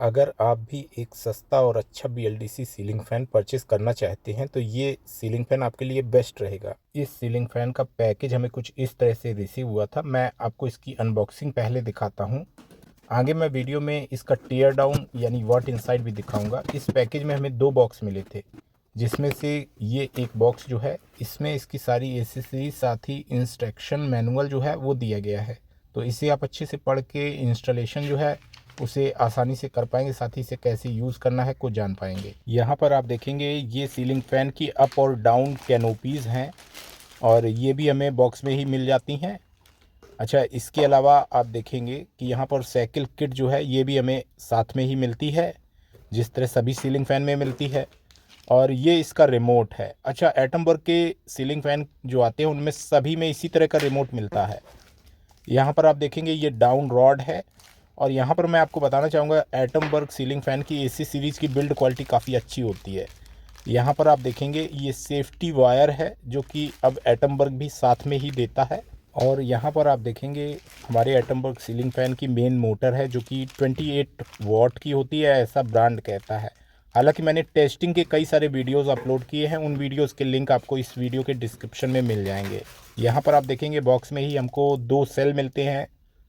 अगर आप भी एक सस्ता और अच्छा BLDC सीलिंग फैन परचेस करना चाहते हैं तो ये सीलिंग फैन आपके लिए बेस्ट रहेगा। इस सीलिंग फैन का पैकेज हमें कुछ इस तरह से रिसीव हुआ था। मैं आपको इसकी अनबॉक्सिंग पहले दिखाता हूँ। आगे मैं वीडियो में इसका टीयर डाउन यानी व्हाट इनसाइड भी दिखाऊंगा। इस पैकेज में हमें 2 बॉक्स मिले थे, जिसमें से ये एक बॉक्स जो है इसमें इसकी सारी एसेसरीज साथ ही इंस्ट्रक्शन मैनुअल जो है वो दिया गया है। तो इसे आप अच्छे से पढ़ के इंस्टॉलेशन जो है उसे आसानी से कर पाएंगे, साथ ही इसे कैसे यूज़ करना है को जान पाएंगे। यहाँ पर आप देखेंगे ये सीलिंग फैन की अप और डाउन कैनोपीज़ हैं और ये भी हमें बॉक्स में ही मिल जाती हैं। अच्छा, इसके अलावा आप देखेंगे कि यहाँ पर साइकिल किट जो है ये भी हमें साथ में ही मिलती है, जिस तरह सभी सीलिंग फ़ैन में मिलती है। और ये इसका रिमोट है। अच्छा, एटमबर्ग के सीलिंग फ़ैन जो आते हैं उनमें सभी में इसी तरह का रिमोट मिलता है। यहाँ पर आप देखेंगे ये डाउन रॉड है। और यहाँ पर मैं आपको बताना चाहूँगा एटमबर्ग सीलिंग फ़ैन की AC सीरीज़ की बिल्ड क्वालिटी काफ़ी अच्छी होती है। यहाँ पर आप देखेंगे ये सेफ्टी वायर है जो कि अब एटमबर्ग भी साथ में ही देता है। और यहाँ पर आप देखेंगे हमारे एटमबर्ग सीलिंग फ़ैन की मेन मोटर है जो कि 28 वॉट की होती है, ऐसा ब्रांड कहता है। हालांकि मैंने टेस्टिंग के कई सारे वीडियोस अपलोड किए हैं, उन वीडियोस के लिंक आपको इस वीडियो के डिस्क्रिप्शन में मिल जाएंगे। यहाँ पर आप देखेंगे बॉक्स में ही हमको 2 सेल मिलते हैं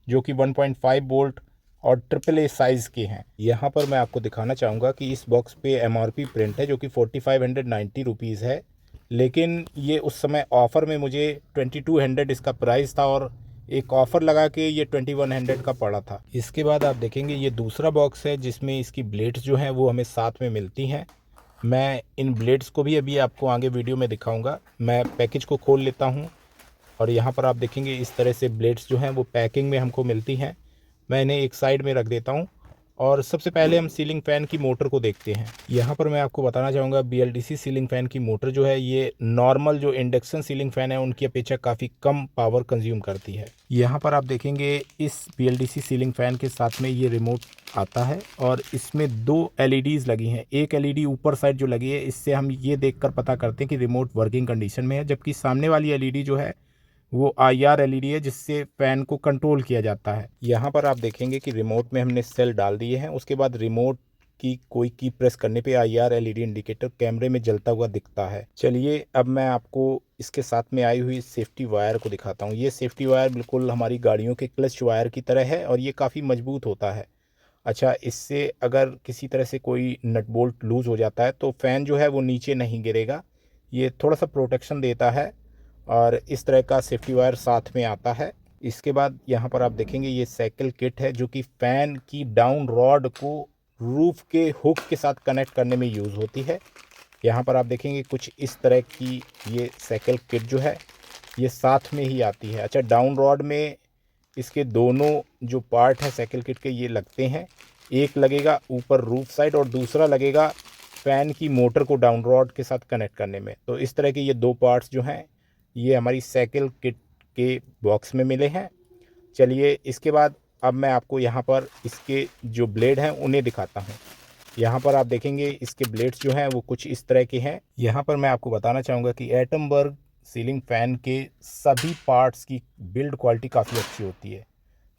जो कि 1.5 वोल्ट और AAA साइज़ के हैं। यहाँ पर मैं आपको दिखाना चाहूँगा कि इस बॉक्स पे MRP प्रिंट है जो कि 4590 रुपीज़ है, लेकिन ये उस समय ऑफ़र में मुझे 2200 इसका प्राइस था और एक ऑफ़र लगा के ये 2100 का पड़ा था। इसके बाद आप देखेंगे ये दूसरा बॉक्स है जिसमें इसकी ब्लेड्स जो हैं वो हमें साथ में मिलती हैं। मैं इन ब्लेड्स को भी अभी आपको आगे वीडियो में दिखाऊंगा। मैं पैकेज को खोल लेता हूं और यहाँ पर आप देखेंगे इस तरह से ब्लेड्स जो हैं वो पैकिंग में हमको मिलती हैं। मैं इन्हें एक साइड में रख देता हूँ और सबसे पहले हम सीलिंग फ़ैन की मोटर को देखते हैं। यहाँ पर मैं आपको बताना चाहूँगा BLDC सीलिंग फ़ैन की मोटर जो है ये नॉर्मल जो इंडक्शन सीलिंग फ़ैन है उनकी अपेक्षा काफ़ी कम पावर कंज्यूम करती है। यहाँ पर आप देखेंगे इस BLDC सीलिंग फ़ैन के साथ में ये रिमोट आता है और इसमें 2 LEDs लगी हैं। एक LED ऊपर साइड जो लगी है इससे हम ये देखकर पता करते हैं कि रिमोट वर्किंग कंडीशन में है, जबकि सामने वाली LED जो है वो IR LED है जिससे फ़ैन को कंट्रोल किया जाता है। यहाँ पर आप देखेंगे कि रिमोट में हमने सेल डाल दिए हैं। उसके बाद रिमोट की कोई की प्रेस करने पे IR LED इंडिकेटर कैमरे में जलता हुआ दिखता है। चलिए अब मैं आपको इसके साथ में आई हुई सेफ्टी वायर को दिखाता हूँ। ये सेफ्टी वायर बिल्कुल हमारी गाड़ियों के क्लच वायर की तरह है और ये काफ़ी मजबूत होता है। अच्छा, इससे अगर किसी तरह से कोई नट बोल्ट लूज़ हो जाता है तो फ़ैन जो है वो नीचे नहीं गिरेगा। ये थोड़ा सा प्रोटेक्शन देता है और इस तरह का सेफ्टी वायर साथ में आता है। इसके बाद यहाँ पर आप देखेंगे ये साइकिल किट है जो कि फ़ैन की डाउन रॉड को रूफ के हुक के साथ कनेक्ट करने में यूज़ होती है। यहाँ पर आप देखेंगे कुछ इस तरह की ये साइकिल किट जो है ये साथ में ही आती है। अच्छा, डाउन रॉड में इसके दोनों जो पार्ट हैं साइकिल किट के ये लगते हैं। एक लगेगा ऊपर रूफ साइड और दूसरा लगेगा फ़ैन की मोटर को डाउन रॉड के साथ कनेक्ट करने में। तो इस तरह के ये 2 पार्ट्स जो हैं ये हमारी साइकिल किट के बॉक्स में मिले हैं। चलिए इसके बाद अब मैं आपको यहाँ पर इसके जो ब्लेड हैं उन्हें दिखाता हूँ। यहाँ पर आप देखेंगे इसके ब्लेड्स जो हैं वो कुछ इस तरह के हैं। यहाँ पर मैं आपको बताना चाहूँगा कि एटमबर्ग सीलिंग फ़ैन के सभी पार्ट्स की बिल्ड क्वालिटी काफ़ी अच्छी होती है।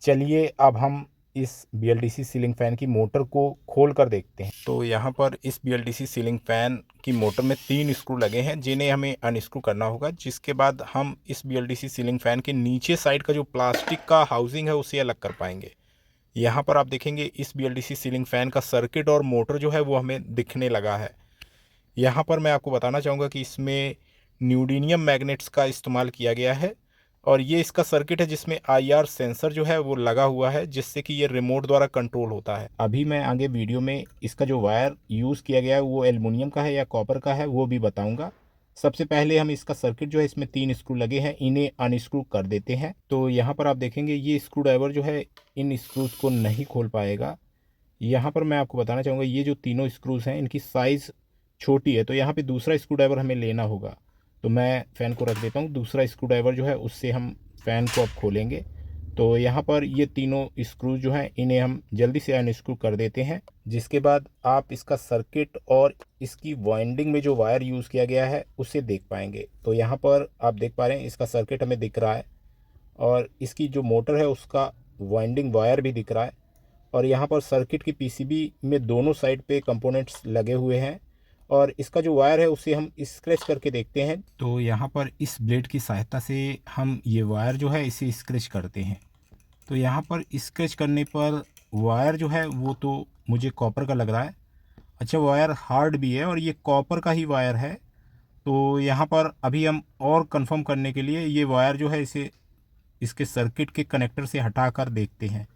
चलिए अब हम इस BLDC सीलिंग फ़ैन की मोटर को खोल कर देखते हैं। तो यहाँ पर इस BLDC सीलिंग फ़ैन की मोटर में 3 स्क्रू लगे हैं जिन्हें हमें अनस्क्रू करना होगा, जिसके बाद हम इस BLDC सीलिंग फ़ैन के नीचे साइड का जो प्लास्टिक का हाउसिंग है उसे अलग कर पाएंगे। यहाँ पर आप देखेंगे इस BLDC सीलिंग फ़ैन का सर्किट और मोटर जो है वो हमें दिखने लगा है। यहाँ पर मैं आपको बताना चाहूँगा कि इसमें न्यूडीनियम मैग्नेट्स का इस्तेमाल किया गया है और ये इसका सर्किट है जिसमें IR सेंसर जो है वो लगा हुआ है जिससे कि ये रिमोट द्वारा कंट्रोल होता है। अभी मैं आगे वीडियो में इसका जो वायर यूज़ किया गया है वो एल्युमिनियम का है या कॉपर का है वो भी बताऊँगा। सबसे पहले हम इसका सर्किट जो है इसमें 3 स्क्रू लगे हैं इन्हें अनस्क्रू कर देते हैं। तो यहाँ पर आप देखेंगे ये स्क्रू ड्राइवर जो है इन स्क्रूज़ को नहीं खोल पाएगा। यहाँ पर मैं आपको बताना चाहूँगा ये जो तीनों स्क्रूज़ हैं इनकी साइज़ छोटी है, तो यहाँ पे दूसरा स्क्रू ड्राइवर हमें लेना होगा। तो मैं फ़ैन को रख देता हूँ, दूसरा स्क्रू ड्राइवर जो है उससे हम फ़ैन को अब खोलेंगे। तो यहाँ पर ये तीनों स्क्रूज जो हैं इन्हें हम जल्दी से अनस्क्रू कर देते हैं, जिसके बाद आप इसका सर्किट और इसकी वाइंडिंग में जो वायर यूज़ किया गया है उसे देख पाएंगे। तो यहाँ पर आप देख पा रहे हैं इसका सर्किट हमें दिख रहा है और इसकी जो मोटर है उसका वाइंडिंग वायर भी दिख रहा है। और यहाँ पर सर्किट की पीसीबी में दोनों साइड पे कंपोनेंट्स लगे हुए हैं और इसका जो वायर है उसे हम स्क्रैच करके देखते हैं। तो यहाँ पर इस ब्लेड की सहायता से हम ये वायर जो है इसे स्क्रैच करते हैं। तो यहाँ पर स्क्रैच करने पर वायर जो है वो तो मुझे कॉपर का लग रहा है। अच्छा, वायर हार्ड भी है और ये कॉपर का ही वायर है। तो यहाँ पर अभी हम और कंफर्म करने के लिए ये वायर जो है इसे इसके सर्किट के कनेक्टर से हटा कर देखते हैं।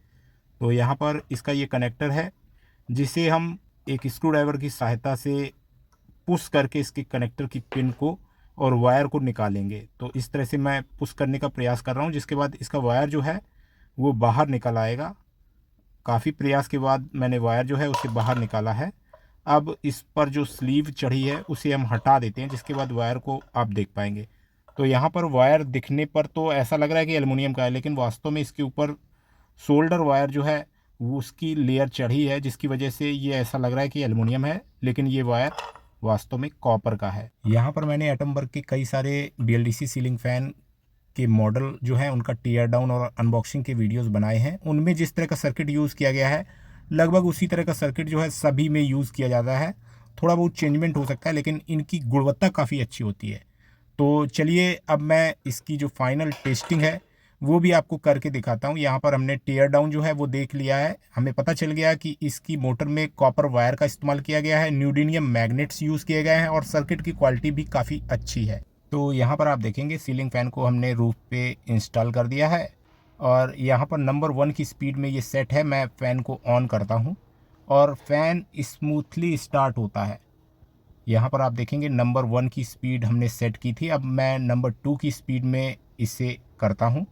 तो यहाँ पर इसका ये कनेक्टर है जिसे हम एक स्क्रू ड्राइवर की सहायता से पुश करके इसके कनेक्टर की पिन को और वायर को निकालेंगे। तो इस तरह से मैं पुश करने का प्रयास कर रहा हूँ, जिसके बाद इसका वायर जो है वो बाहर निकल आएगा। काफ़ी प्रयास के बाद मैंने वायर जो है उसे बाहर निकाला है। अब इस पर जो स्लीव चढ़ी है उसे हम हटा देते हैं, जिसके बाद वायर को आप देख पाएंगे। तो यहाँ पर वायर दिखने पर तो ऐसा लग रहा है कि एल्युमिनियम का है, लेकिन वास्तव में इसके ऊपर सोल्डर वायर जो है वो उसकी लेयर चढ़ी है, जिसकी वजह से ये ऐसा लग रहा है कि एल्युमिनियम है, लेकिन ये वायर वास्तव में कॉपर का है। यहाँ पर मैंने एटमबर्ग के कई सारे BLDC सीलिंग फ़ैन के मॉडल जो है उनका टीयर डाउन और अनबॉक्सिंग के वीडियोस बनाए हैं। उनमें जिस तरह का सर्किट यूज़ किया गया है लगभग उसी तरह का सर्किट जो है सभी में यूज़ किया जाता है। थोड़ा बहुत चेंजमेंट हो सकता है, लेकिन इनकी गुणवत्ता काफ़ी अच्छी होती है। तो चलिए अब मैं इसकी जो फाइनल टेस्टिंग है वो भी आपको करके दिखाता हूँ। यहाँ पर हमने टीयर डाउन जो है वो देख लिया है। हमें पता चल गया कि इसकी मोटर में कॉपर वायर का इस्तेमाल किया गया है, न्यूडीनियम मैग्नेट्स यूज़ किए गए हैं और सर्किट की क्वालिटी भी काफ़ी अच्छी है। तो यहाँ पर आप देखेंगे सीलिंग फ़ैन को हमने रूफ पे इंस्टॉल कर दिया है और यहाँ पर नंबर 1 की स्पीड में ये सेट है। मैं फ़ैन को ऑन करता हूँ और फ़ैन स्मूथली स्टार्ट होता है। यहाँ पर आप देखेंगे नंबर 1 की स्पीड हमने सेट की थी। अब मैं नंबर 2 की स्पीड में इसे करता हूँ।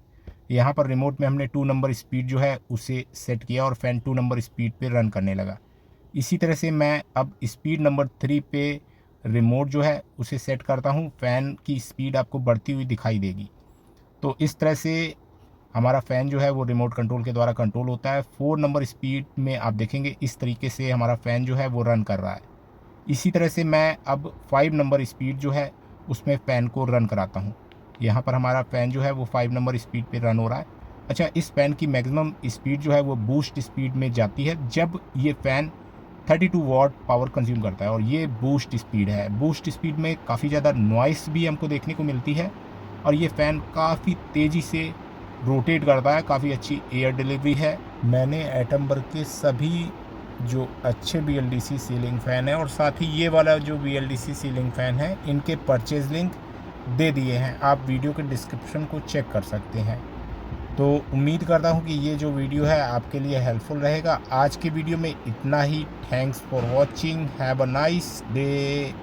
यहाँ पर रिमोट में हमने 2 नंबर स्पीड जो है उसे सेट किया और फ़ैन 2 नंबर स्पीड पे रन करने लगा। इसी तरह से मैं अब स्पीड नंबर 3 पे रिमोट जो है उसे सेट करता हूँ। फ़ैन की स्पीड आपको बढ़ती हुई दिखाई देगी। तो इस तरह से हमारा फ़ैन जो है वो रिमोट कंट्रोल के द्वारा कंट्रोल होता है। 4 नंबर स्पीड में आप देखेंगे इस तरीके से हमारा फ़ैन जो है वो रन कर रहा है। इसी तरह से मैं अब 5 नंबर स्पीड जो है उसमें फ़ैन को रन कराता हूँ। यहाँ पर हमारा फ़ैन जो है वो 5 नंबर स्पीड पे रन हो रहा है। अच्छा, इस फ़ैन की मैक्सिमम स्पीड जो है वो बूस्ट स्पीड में जाती है जब ये फ़ैन 32 वाट पावर कंज्यूम करता है और ये बूस्ट स्पीड है। बूस्ट स्पीड में काफ़ी ज़्यादा नॉइस भी हमको देखने को मिलती है और ये फ़ैन काफ़ी तेज़ी से रोटेट करता है। काफ़ी अच्छी एयर डिलीवरी है। मैंने एटमबर्ग के सभी जो अच्छे BLDC सीलिंग फ़ैन है और साथ ही ये वाला जो BLDC सीलिंग फ़ैन है इनके परचेज लिंक दे दिए हैं। आप वीडियो के डिस्क्रिप्शन को चेक कर सकते हैं। तो उम्मीद करता हूँ कि ये जो वीडियो है आपके लिए हेल्पफुल रहेगा। आज के वीडियो में इतना ही। Thanks for watching. Have a nice day.